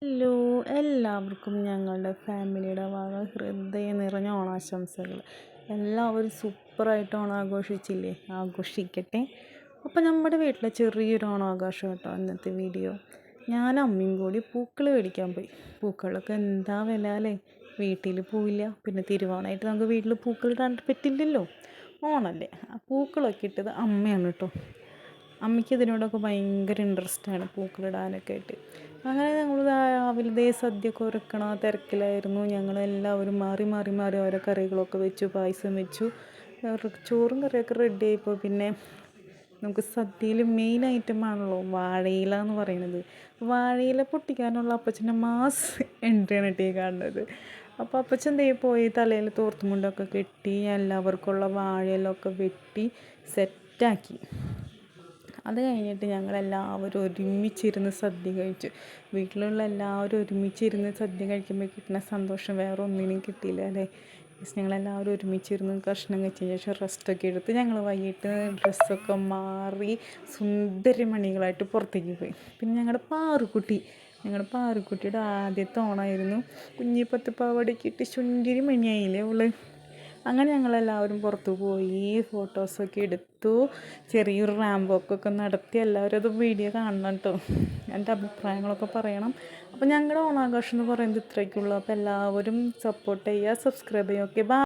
Hello, എല്ലാവർക്കും ഞങ്ങളുടെ ഫാമിലിയുടെ വക ഹൃദയം നിറഞ്ഞ ഓണാശംസകൾ. എല്ലാവരും സൂപ്പറായിട്ട് ഓണം ആഘോഷിച്ചില്ലേ? ആഘോഷിക്കട്ടെ. അപ്പോൾ നമ്മുടെ വീട്ടിലെ ചെറിയൊരു ഓണാഘോഷം കേട്ടോ ഇന്നത്തെ വീഡിയോ. ഞാനും അമ്മയും കൂടി പൂക്കൾ മേടിക്കാൻ പോയി. പൂക്കളൊക്കെ എന്താ വില അല്ലേ? വീട്ടിൽ പൂവില്ല, പിന്നെ തിരുവോണമായിട്ട് നമുക്ക് വീട്ടിൽ പൂക്കൾ ഇടാൻ പറ്റില്ലല്ലോ. ഓണല്ലേ, ആ പൂക്കളൊക്കെ ഇട്ടത് അമ്മയാണ് കേട്ടോ. അമ്മയ്ക്ക് ഇതിനോടൊക്കെ ഭയങ്കര ഇൻട്രസ്റ്റാണ്, പൂക്കളിടാനൊക്കെ ആയിട്ട്. അങ്ങനെ ഞങ്ങൾ രാവിലെ സദ്യയൊക്കെ ഒരുക്കണ തിരക്കിലായിരുന്നു. ഞങ്ങളെല്ലാവരും മാറി മാറി മാറി ഓരോ കറികളൊക്കെ വെച്ചു, പായസം വെച്ചു, ചോറും കറിയൊക്കെ റെഡി ആയിപ്പോൾ. പിന്നെ നമുക്ക് സദ്യയിൽ മെയിൻ ഐറ്റമാണല്ലോ വാഴയില എന്ന് പറയുന്നത്. വാഴയില പൊട്ടിക്കാനുള്ള അപ്പച്ചൻ്റെ മാസ് എൻട്രിയാണ് കേട്ടോ കാണുന്നത്. അപ്പോൾ അപ്പച്ചൻ പോയി തലയിൽ തോർത്തുമുണ്ടൊക്കെ കെട്ടി എല്ലാവർക്കുള്ള വാഴയിലൊക്കെ വെട്ടി സെറ്റാക്കി. അത് കഴിഞ്ഞിട്ട് ഞങ്ങളെല്ലാവരും ഒരുമിച്ചിരുന്ന് സദ്യ കഴിച്ചു. വീട്ടിലുള്ള എല്ലാവരും ഒരുമിച്ചിരുന്ന് സദ്യ കഴിക്കുമ്പോൾ കിട്ടുന്ന സന്തോഷം വേറെ ഒന്നിനും കിട്ടിയില്ല അല്ലേ. ഞങ്ങളെല്ലാവരും ഒരുമിച്ചിരുന്ന് കഷ്ണം കഴിച്ചതിന് ശേഷം റെസ്റ്റൊക്കെ എടുത്ത് ഞങ്ങൾ വൈകിട്ട് ഡ്രസ്സൊക്കെ മാറി സുന്ദരിമണികളായിട്ട് പുറത്തേക്ക് പോയി. പിന്നെ ഞങ്ങളുടെ പാറുക്കുട്ടിയുടെ ആദ്യത്തെ ഓണമായിരുന്നു. കുഞ്ഞിപ്പത്ത് പാവാടയൊക്കെ ഇട്ട് സുന്ദരി മണിയായില്ലേ അവള്. അങ്ങനെ ഞങ്ങളെല്ലാവരും പുറത്തു പോയി ഫോട്ടോസൊക്കെ എടുത്തു, ചെറിയൊരു റാമ്പൊക്കെ നടത്തി. എല്ലാവരും അത് വീഡിയോ കാണണം കേട്ടോ, എൻ്റെ അഭിപ്രായങ്ങളൊക്കെ പറയണം. അപ്പോൾ ഞങ്ങളുടെ ഓണാഘോഷം എന്ന് പറയുന്നത് ഇത്രയൊക്കെയുള്ളൂ. അപ്പോൾ എല്ലാവരും സപ്പോർട്ട് ചെയ്യുക, സബ്സ്ക്രൈബ് ചെയ്യുക. Okay, by.